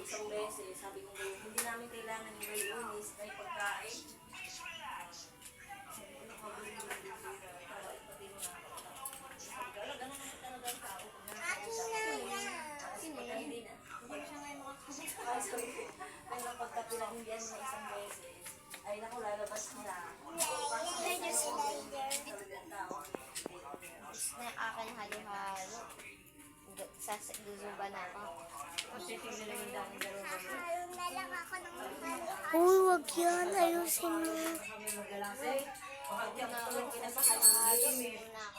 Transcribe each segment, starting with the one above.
Isang beses, sabi ko, hindi namin kailangan ng mayonnaise, may pagkain. Ay, pagkapinaghindihan mo isang beses, ay naku, lalabas na. Na akin halo-halo. Suzuba na ako. Uy, wag yan. Ayusin mo.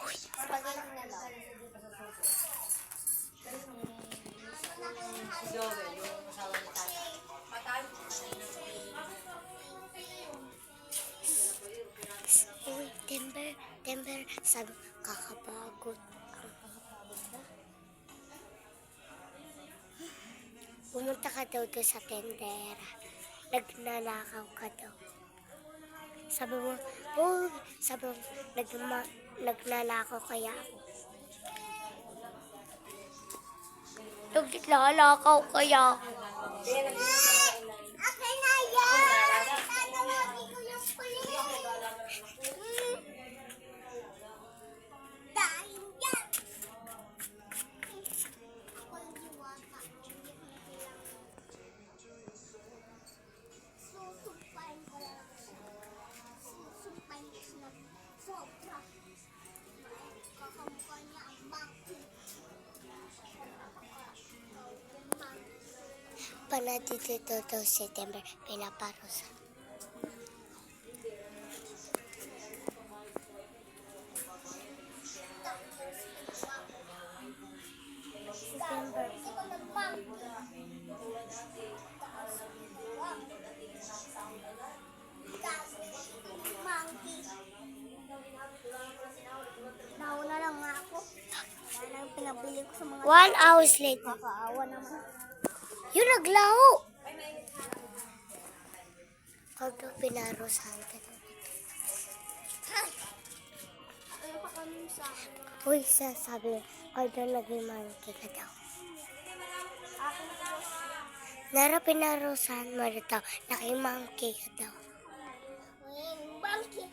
Spaghetti na lang. Si Joel, yung asawa ni Tata. Uy, Timber. Sabi, kakapagod. Pumunta ka daw doon sa tendera. Nagnanakaw ka daw. Sabi mo, nagnanakaw kaya ako. Nagnanakaw kaya ako. Okay na yan! Tatawagin ko yung pulis. Dahil yan! Ako yung diwata. Susumpahin ko lang. Susumpahin ko siya. Sobra. Kakamukha niya ang monkey. Panatito daw September, pinaparusa. September. Nauna lang nga ako. Kaya lang pinabili ko sa mga 1 hour later. Kakaawa naman. Yung naglaho. Huwag daw pinarusahan ka daw. Ano pa kami sa akin? Uy, sabi, huwag daw naging monkey ka daw. Nara pinarusahan mo na daw, naging monkey ka daw. Monkey!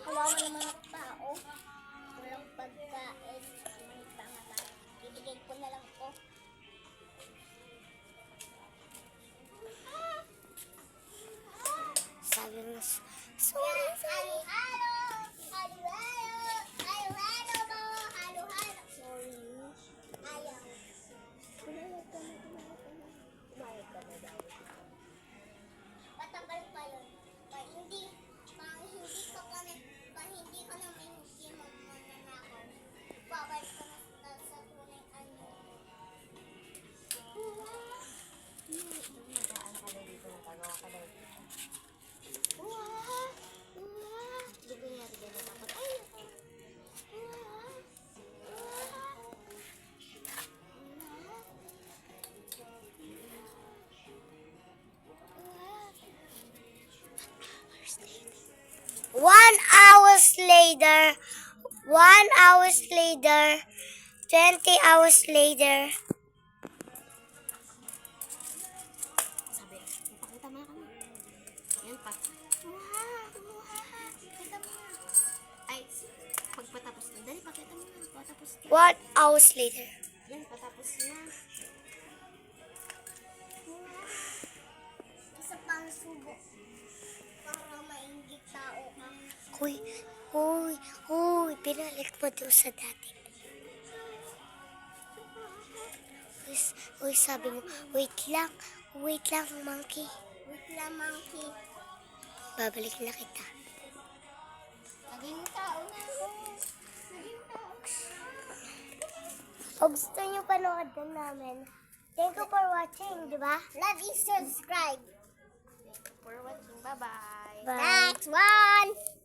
Kawawa ng mga tao. Walang pagkain. May pangalan. Ibigay ko na lang po. Sabi mo, sorry. Matagal pa yun. Hindi ka na may hindi magnanakaw. Babalik ka na sa tunay ano. Nagaan ka daw dito, nagagawa ka daw dito. Bibigyan natin na dapat. Ay! 1 hours later, 1 hours later, 20 hours later. Sabi, ipakita mo na kami. Yan pa. Pakita mo na. Ay, pagpatapos na. Dali, pakita mo na. Patapos na. 1 hours later. Yan, patapos na. Isa pang subo. Para mainggit tao ka. Uy, pinalik mo doon sa dati. Uy, sabi mo, wait lang, monkey. Wait lang, monkey. Babalik na kita. Naging tao na ako. Naging tao. O gusto nyo panood din namin, thank you for watching, di ba? Love is subscribe. For watching. Bye-bye. Bye. Next one.